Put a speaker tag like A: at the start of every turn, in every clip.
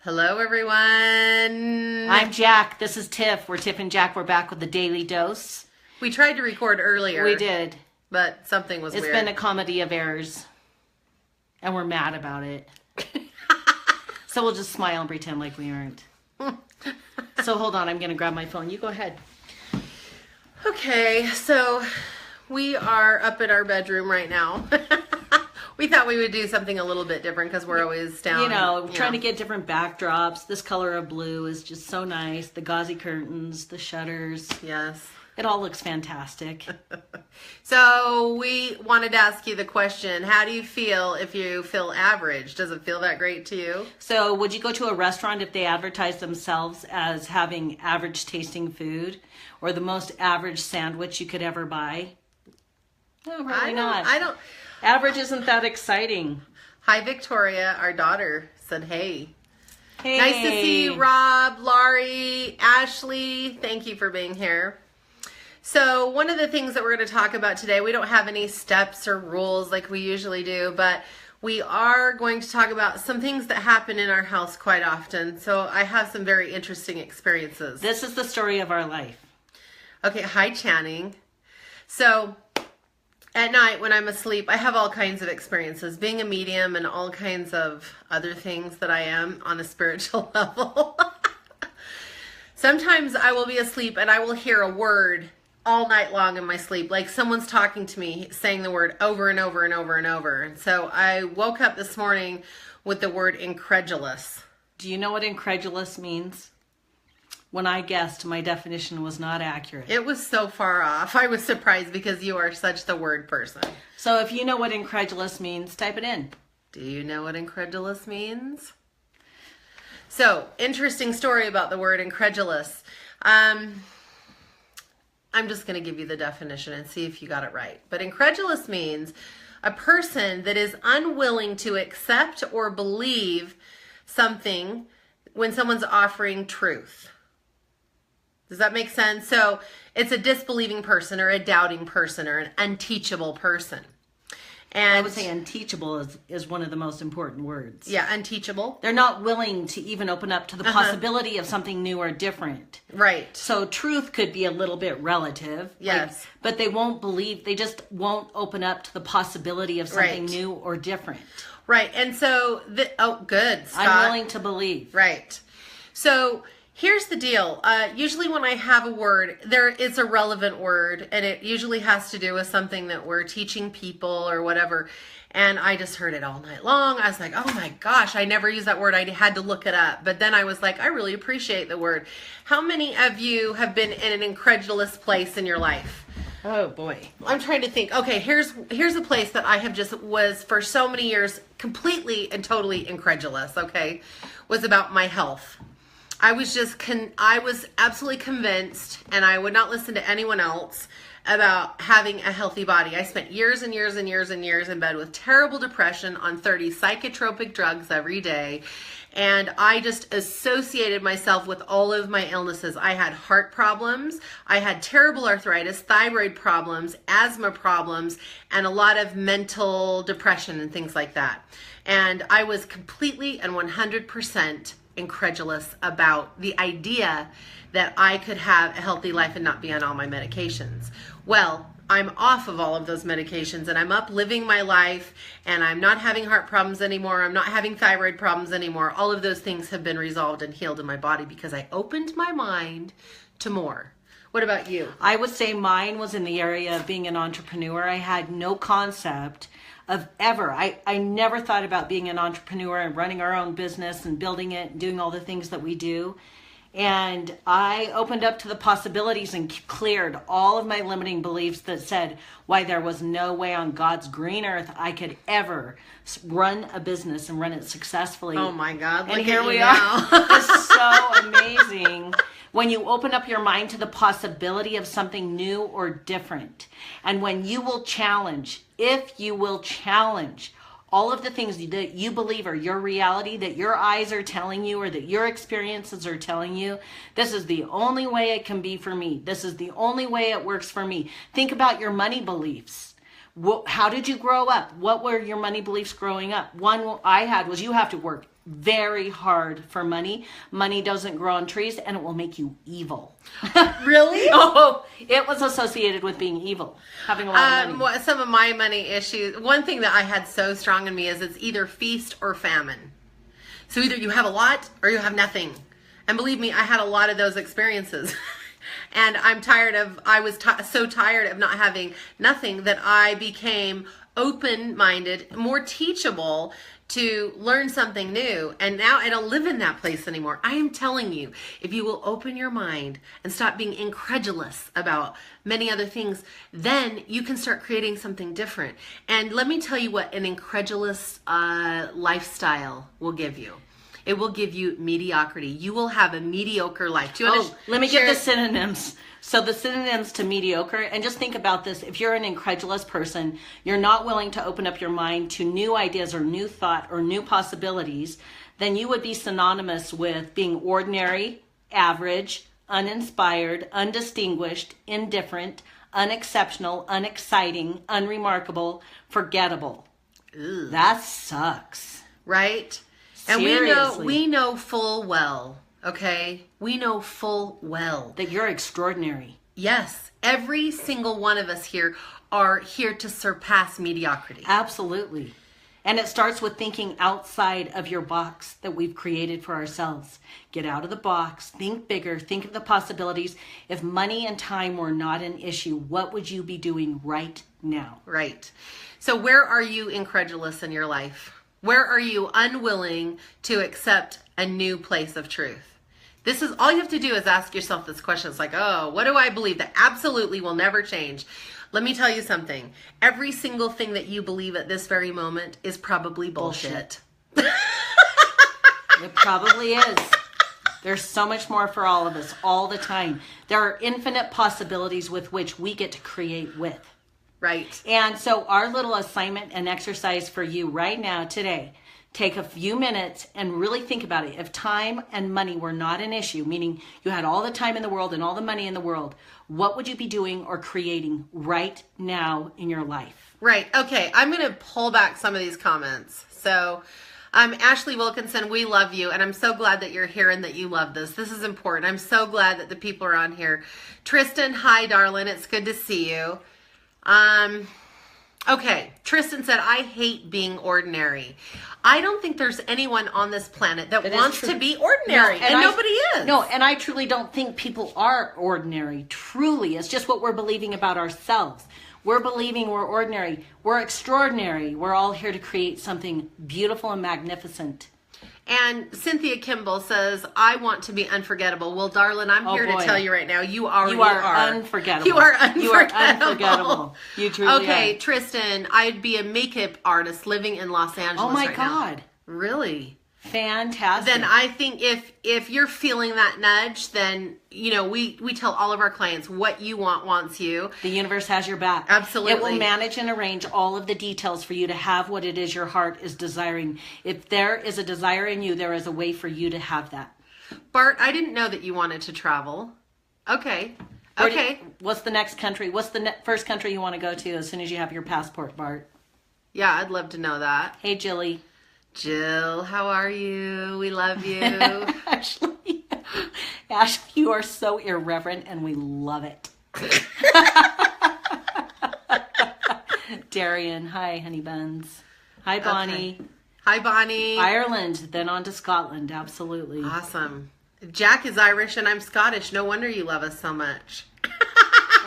A: Hello, everyone.
B: I'm Jack. This is Tiff. We're Tiff and Jack. We're back with the Daily Dose.
A: We tried to record earlier.
B: We did.
A: But something was weird.
B: It's been a comedy of errors. And we're mad about it. So we'll just smile and pretend like we aren't. So hold on. I'm going to grab my phone. You go ahead.
A: Okay. So we are up in our bedroom right now. We thought we would do something a little bit different because we're always down.
B: You know, trying to get different backdrops. This color of blue is just so nice. The gauzy curtains, the shutters.
A: Yes.
B: It all looks fantastic.
A: So we wanted to ask you the question, how do you feel if you feel average? Does it feel that great to you?
B: So would you go to a restaurant if they advertise themselves as having average tasting food or the most average sandwich you could ever buy? No, probably not.
A: I don't.
B: Average isn't that exciting.
A: Hi, Victoria. Our daughter said, hey.
B: Hey.
A: Nice to see you, Rob, Laurie, Ashley. Thank you for being here. So one of the things that we're going to talk about today, we don't have any steps or rules like we usually do, but we are going to talk about some things that happen in our house quite often. So I have some very interesting experiences.
B: This is the story of our life.
A: Okay, hi, Channing. So at night when I'm asleep, I have all kinds of experiences, being a medium and all kinds of other things that I am on a spiritual level. Sometimes I will be asleep and I will hear a word all night long in my sleep, like someone's talking to me, saying the word over and over and over and over. And so I woke up this morning with the word incredulous.
B: Do you know what incredulous means? When I guessed, my definition was not accurate.
A: It was so far off. I was surprised because you are such the word person.
B: So if you know what incredulous means, type it in.
A: Do you know what incredulous means? So, interesting story about the word incredulous. I'm just going to give you the definition and see if you got it right. But incredulous means a person that is unwilling to accept or believe something when someone's offering truth. Does that make sense? So it's a disbelieving person or a doubting person or an unteachable person. And
B: I would say unteachable is one of the most important words.
A: Yeah, unteachable.
B: They're not willing to even open up to the possibility of something new or different.
A: Right.
B: So truth could be a little bit relative.
A: Yes.
B: But they won't believe, they just won't open up to the possibility of something new or different.
A: Right. And so, good, Scott.
B: I'm willing to believe.
A: Right. So here's the deal. Usually when I have a word, it's a relevant word, and it usually has to do with something that we're teaching people or whatever. And I just heard it all night long. I was like, oh my gosh, I never used that word. I had to look it up. But then I was like, I really appreciate the word. How many of you have been in an incredulous place in your life?
B: Oh boy.
A: I'm trying to think. Okay, here's a place that I have just was for so many years completely and totally incredulous, okay? Was about my health. I was absolutely convinced, and I would not listen to anyone else about having a healthy body. I spent years and years and years and years in bed with terrible depression on 30 psychotropic drugs every day. And I just associated myself with all of my illnesses. I had heart problems, I had terrible arthritis, thyroid problems, asthma problems, and a lot of mental depression and things like that. And I was completely and 100% incredulous about the idea that I could have a healthy life and not be on all my medications. Well, I'm off of all of those medications and I'm up living my life and I'm not having heart problems anymore. I'm not having thyroid problems anymore. All of those things have been resolved and healed in my body because I opened my mind to more. What about you?
B: I would say mine was in the area of being an entrepreneur. I had no concept of ever. I never thought about being an entrepreneur and running our own business and building it and doing all the things that we do. And I opened up to the possibilities and cleared all of my limiting beliefs that said why there was no way on God's green earth I could ever run a business and run it successfully.
A: Oh my God,
B: and here we are. It's so amazing when you open up your mind to the possibility of something new or different. And when you will challenge, if you will challenge all of the things that you believe are your reality, that your eyes are telling you or that your experiences are telling you, this is the only way it can be for me. This is the only way it works for me. Think about your money beliefs. How did you grow up? What were your money beliefs growing up? One I had was you have to work very hard for money. Money doesn't grow on trees, and it will make you evil.
A: Really?
B: Oh, it was associated with being evil, having a lot of money.
A: Some of my money issues, one thing that I had so strong in me is it's either feast or famine. So either you have a lot or you have nothing. And believe me, I had a lot of those experiences. And I was so tired of not having nothing that I became open-minded, more teachable to learn something new. And now I don't live in that place anymore. I am telling you, if you will open your mind and stop being incredulous about many other things, then you can start creating something different. And let me tell you what an incredulous lifestyle will give you. It will give you mediocrity. You will have a mediocre life. Do you want to
B: let me give the synonyms. So the synonyms to mediocre, and just think about this. If you're an incredulous person, you're not willing to open up your mind to new ideas or new thought or new possibilities, then you would be synonymous with being ordinary, average, uninspired, undistinguished, indifferent, unexceptional, unexciting, unremarkable, forgettable.
A: Ew.
B: That sucks.
A: Right? And we know full well, okay? We know full well
B: that you're extraordinary.
A: Yes. Every single one of us here are here to surpass mediocrity.
B: Absolutely. And it starts with thinking outside of your box that we've created for ourselves. Get out of the box, think bigger, think of the possibilities. If money and time were not an issue, what would you be doing right now?
A: Right. So where are you incredulous in your life? Where are you unwilling to accept a new place of truth? This is all you have to do is ask yourself this question. It's like, oh, what do I believe that absolutely will never change? Let me tell you something. Every single thing that you believe at this very moment is probably bullshit.
B: It probably is. There's so much more for all of us all the time. There are infinite possibilities with which we get to create with.
A: Right.
B: And so our little assignment and exercise for you right now, today, take a few minutes and really think about it. If time and money were not an issue, meaning you had all the time in the world and all the money in the world, what would you be doing or creating right now in your life?
A: Right. Okay. I'm going to pull back some of these comments. So, Ashley Wilkinson, we love you. And I'm so glad that you're here and that you love this. This is important. I'm so glad that the people are on here. Tristan, hi, darling. It's good to see you. Okay, Tristan said, I hate being ordinary. I don't think there's anyone on this planet that wants to be ordinary, and nobody is.
B: No, and I truly don't think people are ordinary. Truly, it's just what we're believing about ourselves. We're believing we're ordinary. We're extraordinary. We're all here to create something beautiful and magnificent.
A: And Cynthia Kimball says, I want to be unforgettable. Well, darling, I'm here to tell you right now, you are
B: unforgettable.
A: You are unforgettable.
B: You are unforgettable. You truly are.
A: Okay, Tristan, I'd be a makeup artist living in Los Angeles
B: Oh my
A: right
B: God.
A: now. Really?
B: Fantastic.
A: Then I think if you're feeling that nudge, then, you know, we tell all of our clients what you want wants you.
B: The universe has your back.
A: Absolutely.
B: It will manage and arrange all of the details for you to have what it is your heart is desiring. If there is a desire in you, there is a way for you to have that.
A: Bart, I didn't know that you wanted to travel. Okay. Okay.
B: What's the next country? What's the first country you want to go to as soon as you have your passport, Bart?
A: Yeah, I'd love to know that.
B: Hey, Jilly.
A: Jill, how are you? We love you.
B: Ashley, you are so irreverent and we love it. Darian, hi, honey buns. Hi, Bonnie.
A: Okay. Hi, Bonnie.
B: Ireland, then on to Scotland, absolutely.
A: Awesome. Jack is Irish and I'm Scottish. No wonder you love us so much.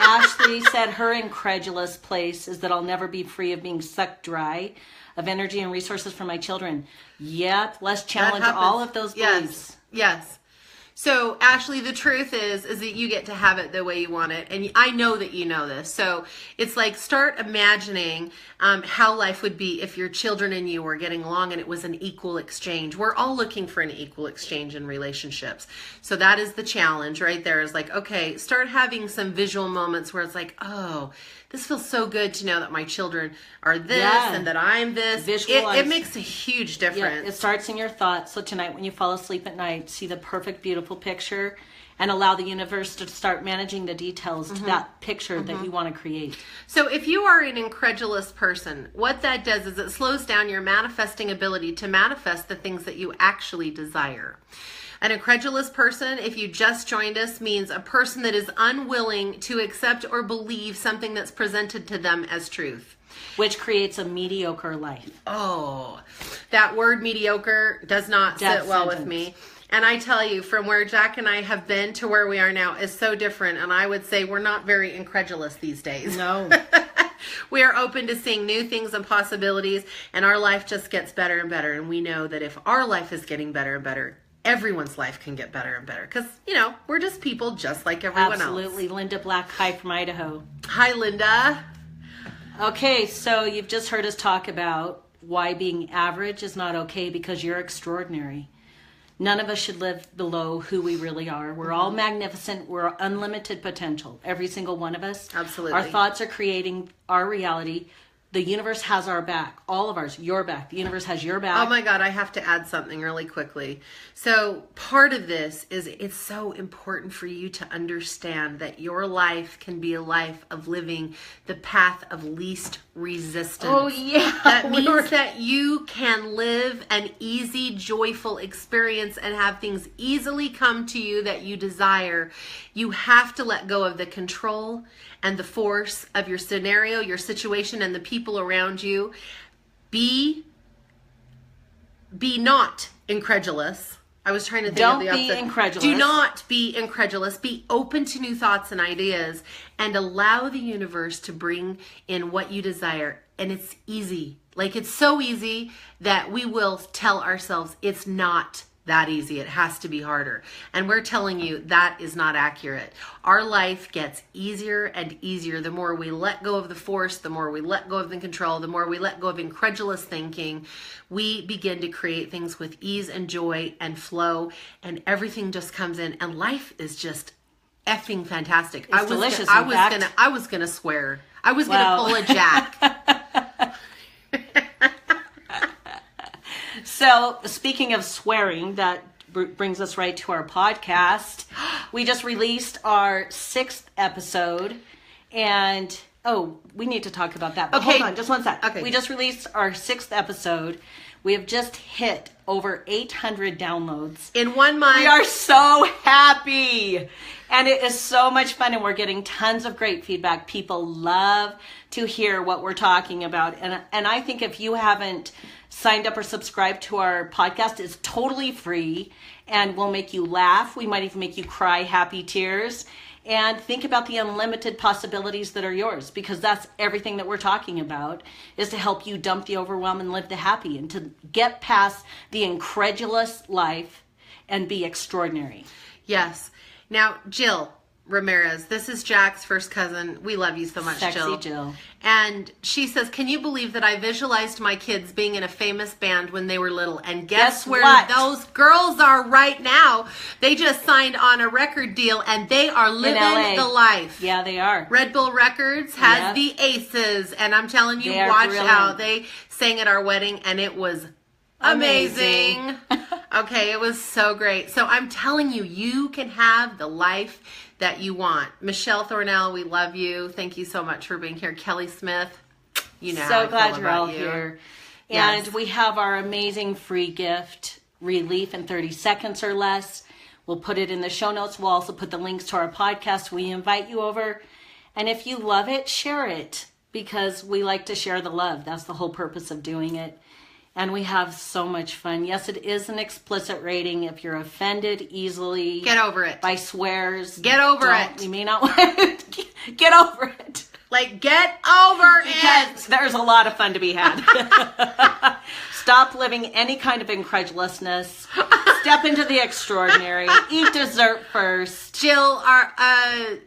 B: Ashley said her incredulous place is that I'll never be free of being sucked dry of energy and resources for my children. Yep, let's challenge all of those beliefs.
A: Yes. So, Ashley, the truth is that you get to have it the way you want it. And I know that you know this. So, it's like start imagining how life would be if your children and you were getting along and it was an equal exchange. We're all looking for an equal exchange in relationships. So, that is the challenge right there is like, okay, start having some visual moments where it's like, oh, this feels so good to know that my children are this and that I'm this. It makes a huge difference.
B: Yeah, it starts in your thoughts. So tonight when you fall asleep at night, see the perfect, beautiful beautiful picture and allow the universe to start managing the details to that picture that you want to create.
A: So if you are an incredulous person, what that does is it slows down your manifesting ability to manifest the things that you actually desire. An incredulous person, if you just joined us, means a person that is unwilling to accept or believe something that's presented to them as truth.
B: Which creates a mediocre life.
A: Oh, that word mediocre does not sit well with me. And I tell you, from where Jack and I have been to where we are now is so different. And I would say we're not very incredulous these days.
B: No.
A: We are open to seeing new things and possibilities, and our life just gets better and better. And we know that if our life is getting better and better, everyone's life can get better and better. Because, we're just people just like everyone else.
B: Absolutely. Linda Black, hi from Idaho.
A: Hi, Linda.
B: Okay, so you've just heard us talk about why being average is not okay because you're extraordinary. None of us should live below who we really are. We're all magnificent. We're unlimited potential. Every single one of us.
A: Absolutely.
B: Our thoughts are creating our reality. The universe has our back. All of ours. Your back. The universe has your back.
A: Oh my God, I have to add something really quickly. So part of this is it's so important for you to understand that your life can be a life of living the path of least resistance.
B: Oh yeah.
A: That means that you can live an easy, joyful experience and have things easily come to you that you desire. You have to let go of the control and the force of your scenario, your situation, and the people around you. Be not incredulous. I was trying to think of the opposite.
B: Don't be incredulous.
A: Do not be incredulous. Be open to new thoughts and ideas and allow the universe to bring in what you desire. And it's easy. Like, it's so easy that we will tell ourselves it's not that easy. It has to be harder. And we're telling you that is not accurate. Our life gets easier and easier the more we let go of the force, the more we let go of the control, the more we let go of incredulous thinking. We begin to create things with ease and joy and flow, and everything just comes in, and life is just effing fantastic.
B: It's delicious.
A: I was gonna swear. I was gonna pull a Jack.
B: So, speaking of swearing, that brings us right to our podcast. We just released our 6th episode, and we need to talk about that. But
A: okay,
B: hold on, just one sec.
A: Okay,
B: we just released our 6th episode. We have just hit over 800 downloads
A: in 1 month.
B: We are so happy, and it is so much fun, and we're getting tons of great feedback. People love to hear what we're talking about, and I think if you haven't signed up or subscribed to our podcast, it's totally free, and we'll make you laugh. We might even make you cry happy tears. And think about the unlimited possibilities that are yours, because that's everything that we're talking about, is to help you dump the overwhelm and live the happy, and to get past the incredulous life and be extraordinary.
A: Yes. Now, Jill Ramirez, this is Jack's first cousin. We love you so much,
B: Sexy Jill.
A: And she says, can you believe that I visualized my kids being in a famous band when they were little? And guess where
B: what?
A: Those girls are right now? They just signed on a record deal, and they are living the life.
B: Yeah, they are.
A: Red Bull Records has the Aces, and I'm telling you,
B: They are
A: watch
B: brilliant.
A: how they sang at our wedding, and it was amazing. Okay, it was so great. So I'm telling you, you can have the life that you want. Michelle Thornell, we love you. Thank you so much for being here. Kelly Smith, you know how I
B: So glad
A: feel
B: you're all
A: about you.
B: here.
A: Yes.
B: And we have our amazing free gift, Relief in 30 Seconds or Less. We'll put it in the show notes. We'll also put the links to our podcast. We invite you over. And if you love it, share it, because we like to share the love. That's the whole purpose of doing it. And we have so much fun. Yes, it is an explicit rating. If you're offended easily,
A: Get over it.
B: by swears,
A: Get over it.
B: You may not want to get over it.
A: Like, get over
B: Because
A: it.
B: there's a lot of fun to be had. Stop living any kind of incredulousness. Step into the extraordinary. Eat dessert first.
A: Jill,
B: I'm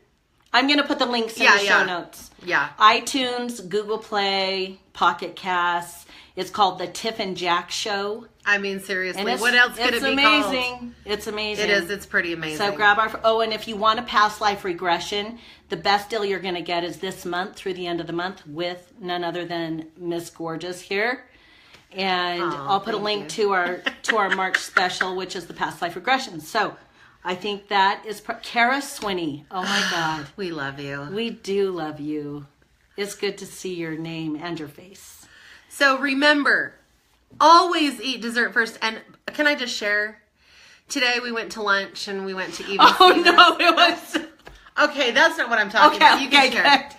B: going to put the links in the show notes.
A: Yeah.
B: iTunes, Google Play, Pocket Casts. It's called the Tiff and Jack Show.
A: I mean, seriously,
B: And
A: what else could it be called?
B: amazing. It's amazing.
A: It is. It's pretty amazing.
B: So grab our... Oh, and if you want a past life regression, the best deal you're going to get is this month through the end of the month with none other than Miss Gorgeous here. And I'll put a link to our March special, which is the past life regression. So I think that is Kara Swinney. Oh my God.
A: We love you.
B: We do love you. It's good to see your name and your face.
A: So remember, always eat dessert first. And can I just share? Today we went to lunch and we went to Even Stevens.
B: No, it was...
A: Okay, that's not what I'm talking about. You can share.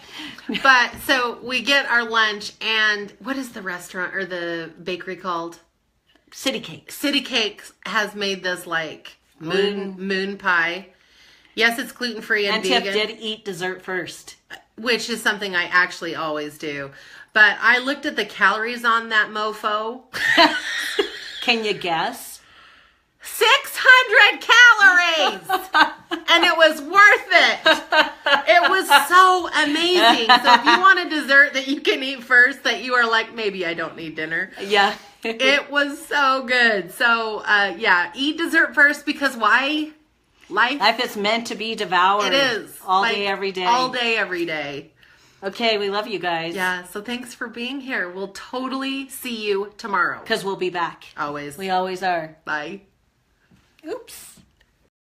A: But so we get our lunch and what is the restaurant or the bakery called?
B: City Cakes.
A: City Cakes has made this like moon pie. Yes, it's gluten-free and vegan.
B: And Tiff did eat dessert first.
A: Which is something I actually always do. But I looked at the calories on that mofo.
B: Can you guess?
A: 600 calories! And it was worth it. It was so amazing. So if you want a dessert that you can eat first, that you are like, maybe I don't need dinner.
B: Yeah.
A: It was so good. So, yeah, eat dessert first because why? Life
B: is meant to be devoured.
A: It is.
B: All day, every day.
A: All day, every day.
B: Okay, we love you guys.
A: Yeah, so thanks for being here. We'll totally see you tomorrow.
B: Because we'll be back.
A: Always.
B: We always are.
A: Bye.
B: Oops.